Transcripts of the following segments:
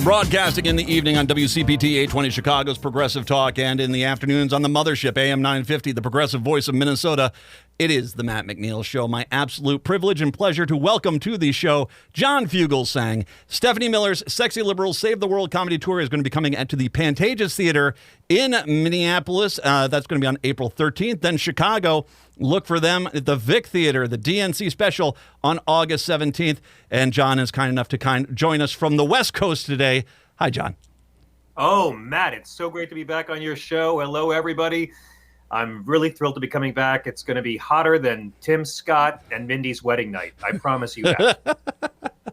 Broadcasting in the evening on WCPT 820 Chicago's Progressive Talk, and in the afternoons on the Mothership AM 950, the Progressive Voice of Minnesota. It is the Matt McNeil Show. My absolute privilege and pleasure to welcome to the show John Fugelsang. Stephanie Miller's Sexy Liberals Save the World Comedy Tour is going to be coming to the Pantages Theater in Minneapolis. That's going to be on April 13th. Then Chicago, look for them at the Vic Theater, the DNC special on August 17th. And John is kind enough to join us from the West Coast today. Hi, John. Oh, Matt, it's so great to be back on your show. Hello, everybody. I'm really thrilled to be coming back. It's going to be hotter than Tim Scott and Mindy's wedding night. I promise you that.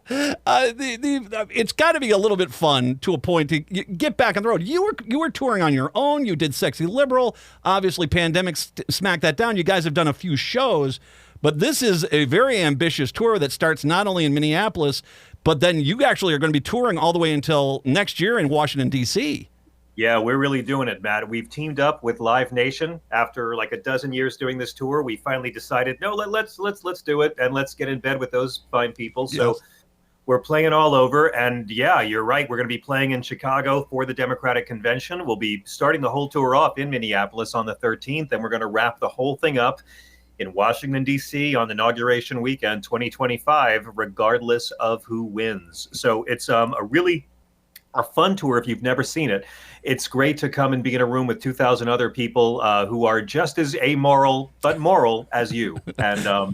It's got to be a little bit fun to a point to get back on the road. You were touring on your own. You did Sexy Liberal. Obviously, pandemic smacked that down. You guys have done a few shows, but this is a very ambitious tour that starts not only in Minneapolis, but then you actually are going to be touring all the way until next year in Washington, D.C. Yeah, we're really doing it, Matt. We've teamed up with Live Nation after like a dozen years doing this tour. We finally decided, no, let's do it, and let's get in bed with those fine people. Yes. So we're playing all over, and yeah, you're right. We're going to be playing in Chicago for the Democratic Convention. We'll be starting the whole tour off in Minneapolis on the 13th, and we're going to wrap the whole thing up in Washington, D.C. on Inauguration Weekend 2025, regardless of who wins. So it's a fun tour if you've never seen it. It's great to come and be in a room with 2,000 other people who are just as amoral but moral as you. And so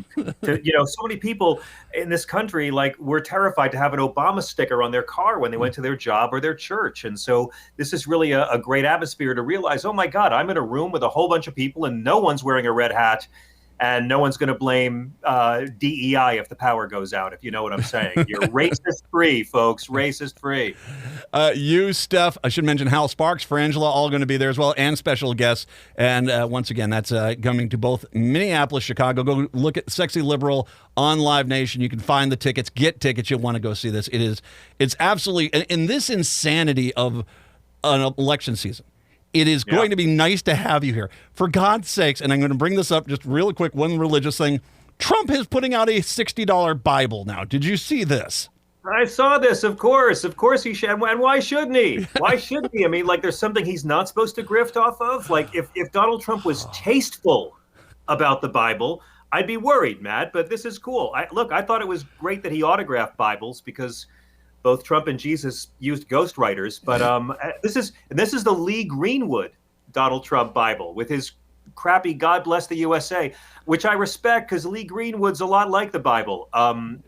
many people in this country, like, were terrified to have an Obama sticker on their car when they went to their job or their church. And so this is really a great atmosphere to realize, oh my God, I'm in a room with a whole bunch of people and no one's wearing a red hat. And no one's going to blame DEI if the power goes out, if you know what I'm saying. You're racist-free, folks, racist-free. You, Steph, I should mention Hal Sparks, Frangela, all going to be there as well, and special guests. And once again, that's coming to both Minneapolis, Chicago. Go look at Sexy Liberal on Live Nation. You can find the tickets, get tickets. You'll want to go see this. It's absolutely, in this insanity of an election season, it is going to be nice to have you here. For God's sakes, and I'm going to bring this up just really quick, one religious thing. Trump is putting out a $60 Bible now. Did you see this? I saw this, of course. Of course he should. And why shouldn't he? Why shouldn't he? I mean, like, there's something he's not supposed to grift off of? Like, if Donald Trump was tasteful about the Bible, I'd be worried, Matt. But this is cool. I thought it was great that he autographed Bibles because both Trump and Jesus used ghostwriters, but this is the Lee Greenwood Donald Trump Bible with his crappy "God Bless the USA," which I respect because Lee Greenwood's a lot like the Bible.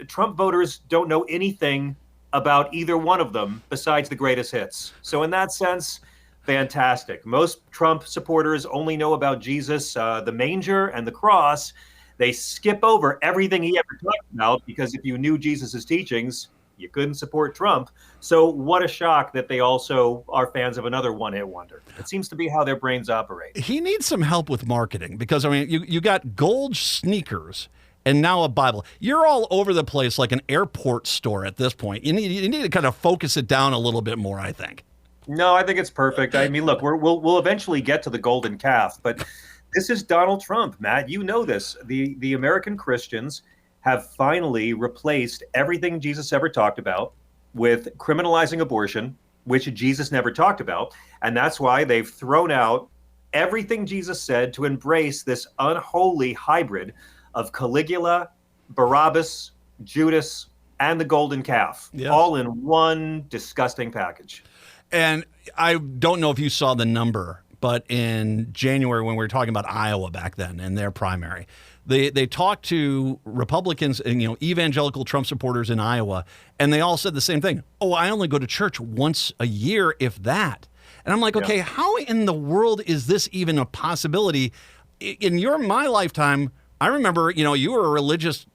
Trump voters don't know anything about either one of them besides the greatest hits. So in that sense, fantastic. Most Trump supporters only know about Jesus, the manger and the cross. They skip over everything he ever talked about because if you knew Jesus's teachings, you couldn't support Trump. So what a shock that they also are fans of another one-hit wonder. It seems to be how their brains operate. He needs some help with marketing because, I mean, you got gold sneakers and now a Bible. You're all over the place like an airport store at this point. You need to kind of focus it down a little bit more, I think. No, I think it's perfect. I mean, look, we'll eventually get to the golden calf, but this is Donald Trump, Matt. You know this. The American Christians have finally replaced everything Jesus ever talked about with criminalizing abortion, which Jesus never talked about. And that's why they've thrown out everything Jesus said to embrace this unholy hybrid of Caligula, Barabbas, Judas, and the golden calf, all in one disgusting package. And I don't know if you saw the number, but in January when we were talking about Iowa back then and their primary, They talked to Republicans and, evangelical Trump supporters in Iowa, and they all said the same thing. Oh, I only go to church once a year, if that. And I'm like, okay, how in the world is this even a possibility? In my lifetime, I remember, you were a religious,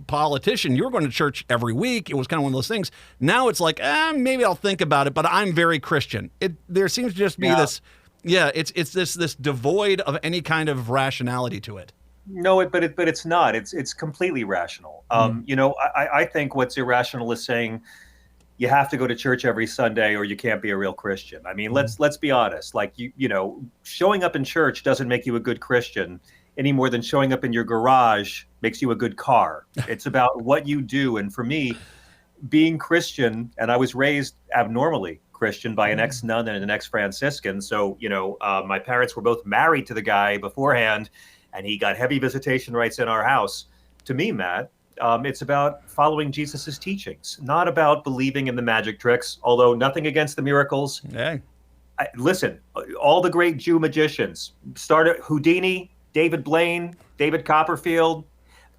politician. You were going to church every week. It was kind of one of those things. Now it's like, maybe I'll think about it, but I'm very Christian. There seems to just be this, it's this devoid of any kind of rationality to it. No, but it's not. It's completely rational. I think what's irrational is saying you have to go to church every Sunday or you can't be a real Christian. I mean, let's be honest. Like showing up in church doesn't make you a good Christian any more than showing up in your garage makes you a good car. It's about what you do. And for me, being Christian, and I was raised abnormally Christian by an ex-nun and an ex-Franciscan. So, my parents were both married to the guy beforehand, and he got heavy visitation rights in our house. To me, Matt, it's about following Jesus's teachings, not about believing in the magic tricks, although nothing against the miracles. Yeah. Listen, all the great Jew magicians, started Houdini, David Blaine, David Copperfield,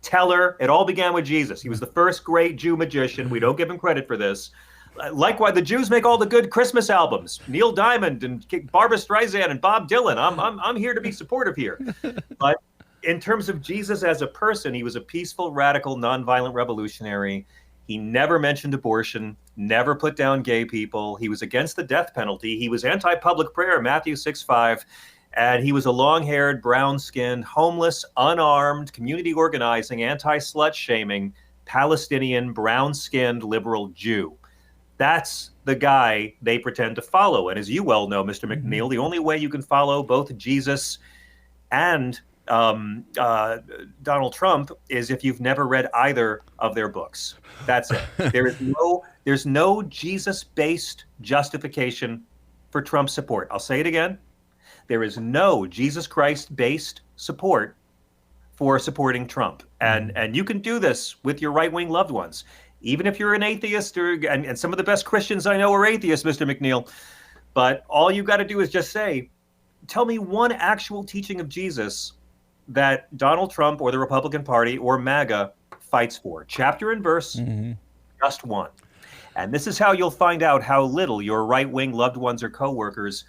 Teller, it all began with Jesus. He was the first great Jew magician. We don't give him credit for this. Likewise, the Jews make all the good Christmas albums. Neil Diamond and Barbra Streisand and Bob Dylan. I'm here to be supportive here. But in terms of Jesus as a person, he was a peaceful, radical, nonviolent revolutionary. He never mentioned abortion, never put down gay people. He was against the death penalty. He was anti-public prayer, Matthew 6:5. And he was a long-haired, brown-skinned, homeless, unarmed, community organizing, anti-slut shaming, Palestinian, brown-skinned liberal Jew. That's the guy they pretend to follow. And as you well know, Mr. McNeil, the only way you can follow both Jesus and Donald Trump is if you've never read either of their books. That's it. There's no Jesus-based justification for Trump support. I'll say it again. There is no Jesus Christ-based support for supporting Trump. And you can do this with your right-wing loved ones. Even if you're an atheist, and some of the best Christians I know are atheists, Mr. McNeil. But all you got to do is just say, tell me one actual teaching of Jesus that Donald Trump or the Republican Party or MAGA fights for. Chapter and verse, just one. And this is how you'll find out how little your right-wing loved ones or coworkers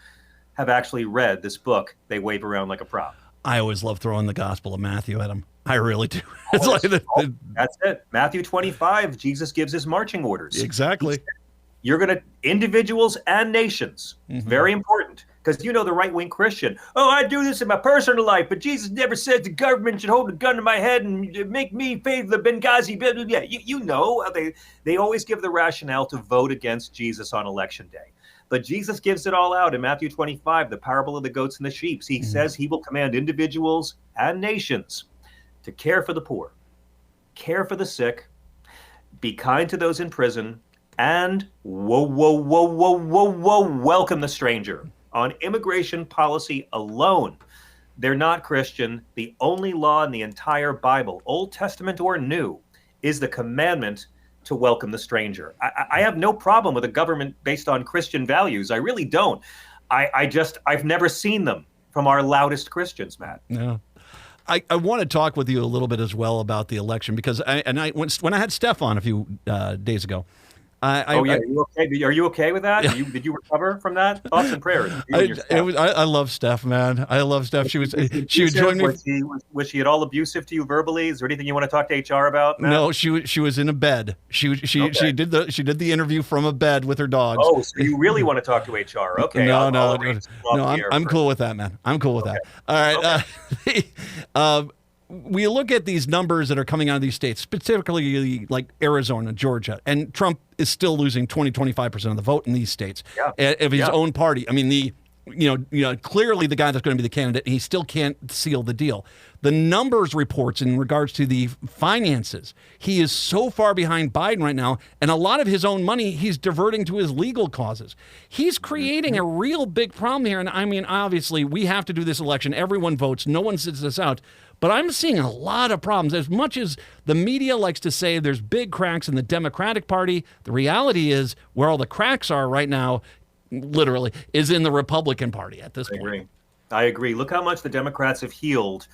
have actually read this book they wave around like a prop. I always love throwing the Gospel of Matthew at him. I really do. That's it. Matthew 25, Jesus gives his marching orders. Exactly. You're going to, individuals and nations, very important, because the right-wing Christian, I do this in my personal life, but Jesus never said the government should hold a gun to my head and make me pay the Benghazi bill. Yeah, they always give the rationale to vote against Jesus on election day. But Jesus gives it all out in Matthew 25, the parable of the goats and the sheep. He says he will command individuals and nations to care for the poor, care for the sick, be kind to those in prison, and welcome the stranger. On immigration policy alone, they're not Christian. The only law in the entire Bible, Old Testament or New, is the commandment to welcome the stranger. I have no problem with a government based on Christian values. I really don't. I've never seen them from our loudest Christians, Matt. Yeah. I want to talk with you a little bit as well about the election, because when I had Steph on a few days ago, are you okay? Are you okay with that? Yeah. Did you recover from that? Thoughts and prayers. I love Steph, man. I love Steph. She would join me. Was she at all abusive to you verbally? Is there anything you want to talk to HR about, Matt? No, she was in a bed. She did the interview from a bed with her dogs. Oh, so you really want to talk to HR? Okay. No. I'm cool with that, man. I'm cool with that. All right. We look at these numbers that are coming out of these states, specifically like Arizona, Georgia, and Trump is still losing 20-25% of the vote in these states of his own party. I mean, clearly the guy that's going to be the candidate, he still can't seal the deal. The numbers reports in regards to the finances, he is so far behind Biden right now, and a lot of his own money he's diverting to his legal causes. He's creating a real big problem here, and I mean, obviously, we have to do this election. Everyone votes. No one sits this out. But I'm seeing a lot of problems. As much as the media likes to say there's big cracks in the Democratic Party, the reality is where all the cracks are right now, literally, is in the Republican Party at this point. I agree. Look how much the Democrats have healed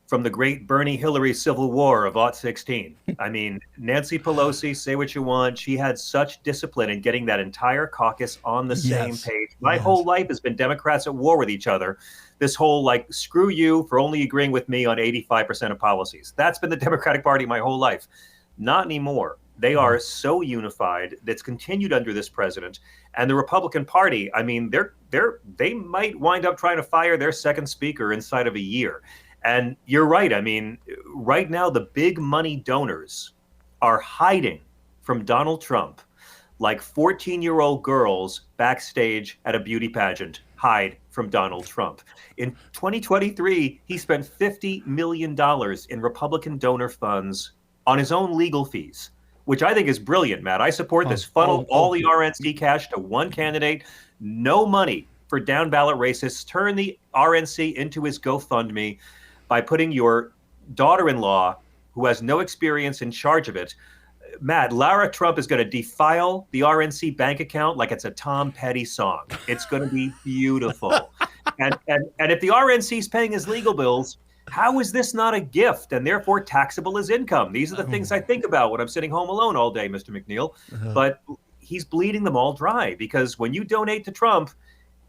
from the great Bernie-Hillary civil war of '16. I mean, Nancy Pelosi, say what you want, she had such discipline in getting that entire caucus on the same page. My whole life has been Democrats at war with each other. This whole, screw you for only agreeing with me on 85% of policies. That's been the Democratic Party my whole life. Not anymore. They are so unified. That's continued under this president. And the Republican Party, I mean, they might wind up trying to fire their second speaker inside of a year. And you're right. I mean, right now, the big money donors are hiding from Donald Trump like 14-year-old girls backstage at a beauty pageant hide from Donald Trump. In 2023, he spent $50 million in Republican donor funds on his own legal fees. which I think is brilliant, Matt. I support this. Funnel all the RNC cash to one candidate, no money for down ballot racists. Turn the RNC into his GoFundMe by putting your daughter-in-law, who has no experience, in charge of it. Matt, Lara Trump is going to defile the RNC bank account like it's a Tom Petty song. It's going to be beautiful. And if the RNC is paying his legal bills, how is this not a gift and therefore taxable as income? These are the things I think about when I'm sitting home alone all day, Mr. McNeil. But he's bleeding them all dry, because when you donate to Trump,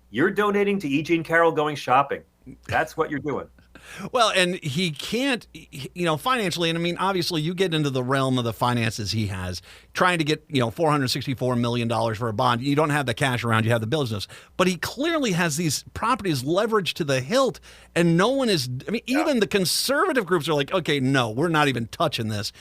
you're donating to E. Jean Carroll going shopping. That's what you're doing. Well, and he can't, financially, and I mean, obviously you get into the realm of the finances he has, trying to get, $464 million for a bond. You don't have the cash around, you have the business. But he clearly has these properties leveraged to the hilt, and no one is, even the conservative groups are like, okay, no, we're not even touching this.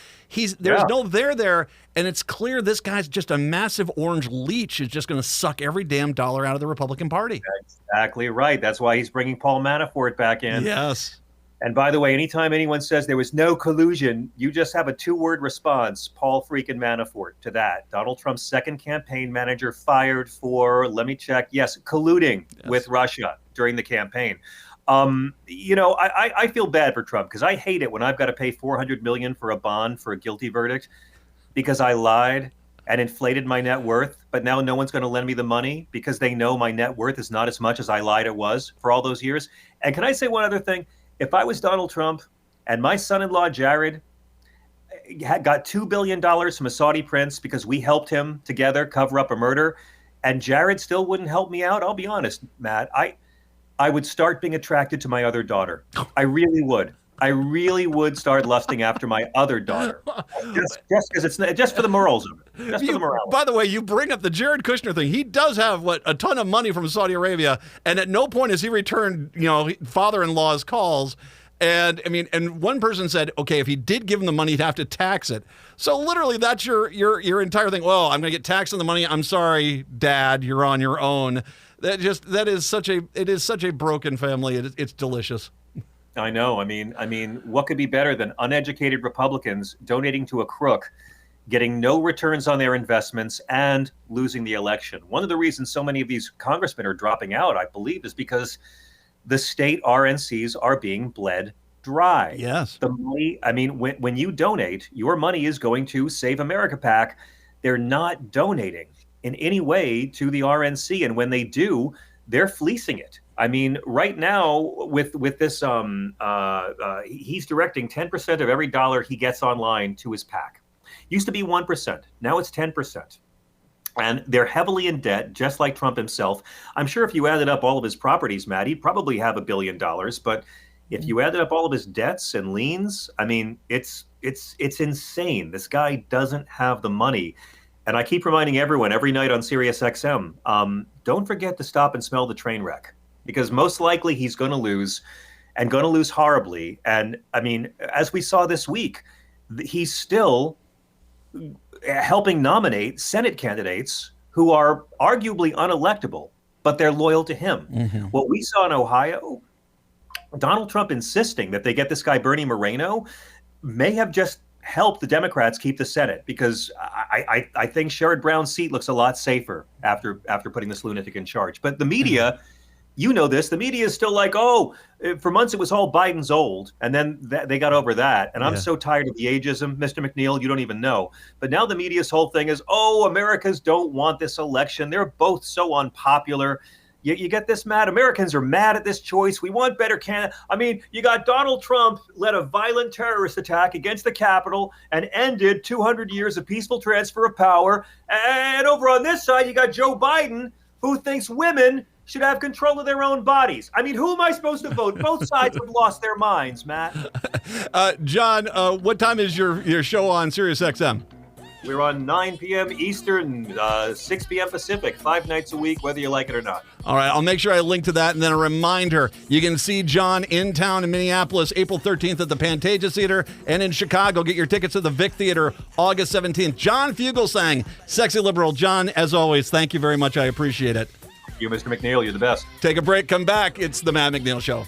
There's no there, and it's clear this guy's just a massive orange leech who's just going to suck every damn dollar out of the Republican Party. Exactly right. That's why he's bringing Paul Manafort back in. Yes. And by the way, anytime anyone says there was no collusion, you just have a 2-word response: Paul freaking Manafort to that. Donald Trump's second campaign manager fired for, let me check, colluding with Russia during the campaign. I feel bad for Trump, because I hate it when I've got to pay $400 million for a bond for a guilty verdict because I lied and inflated my net worth. But now no one's going to lend me the money because they know my net worth is not as much as I lied it was for all those years. And can I say one other thing? If I was Donald Trump and my son-in-law, Jared, got $2 billion from a Saudi prince because we helped him together cover up a murder, and Jared still wouldn't help me out, I'll be honest, Matt, I would start being attracted to my other daughter. I really would. I really would start lusting after my other daughter, just because it's just for the morals of it. Just for the morals. By the way, you bring up the Jared Kushner thing. He does have a ton of money from Saudi Arabia, and at no point has he returned, father-in-law's calls. And and one person said, okay, if he did give him the money, he'd have to tax it. So literally, that's your entire thing. Well, I'm going to get taxed on the money. I'm sorry, Dad, you're on your own. It is such a broken family. It's delicious. I know. I mean, what could be better than uneducated Republicans donating to a crook, getting no returns on their investments, and losing the election? One of the reasons so many of these congressmen are dropping out, I believe, is because the state RNCs are being bled dry. Yes. The money, when you donate, your money is going to Save America PAC. They're not donating in any way to the RNC. And when they do, they're fleecing it. Right now with this, he's directing 10% of every dollar he gets online to his PAC. Used to be 1%. Now it's 10%. And they're heavily in debt, just like Trump himself. I'm sure if you added up all of his properties, Matt, he'd probably have $1 billion. But if you added up all of his debts and liens, it's insane. This guy doesn't have the money. And I keep reminding everyone every night on SiriusXM, don't forget to stop and smell the train wreck, because most likely he's going to lose, and going to lose horribly. And as we saw this week, he's still helping nominate Senate candidates who are arguably unelectable, but they're loyal to him. Mm-hmm. What we saw in Ohio, Donald Trump insisting that they get this guy Bernie Moreno, may have just helped the Democrats keep the Senate, because I think Sherrod Brown's seat looks a lot safer after putting this lunatic in charge. But the media, the media is still like, for months it was all Biden's old, and then they got over that. And I'm so tired of the ageism, Mr. McNeil, you don't even know. But now the media's whole thing is, Americans don't want this election. They're both so unpopular. You get this, Matt? Americans are mad at this choice. We want better candidates. You got Donald Trump led a violent terrorist attack against the Capitol and ended 200 years of peaceful transfer of power. And over on this side, you got Joe Biden, who thinks women should have control of their own bodies. Who am I supposed to vote? Both sides have lost their minds, Matt. John, what time is your show on SiriusXM? We're on 9 p.m. Eastern, 6 p.m. Pacific, 5 nights a week, whether you like it or not. All right, I'll make sure I link to that. And then a reminder, you can see John in town in Minneapolis, April 13th at the Pantages Theater, and in Chicago, get your tickets to the Vic Theater, August 17th. John Fugelsang, Sexy Liberal. John, as always, thank you very much. I appreciate it. You, Mr. McNeil, you're the best. Take a break, come back. It's the Matt McNeil Show.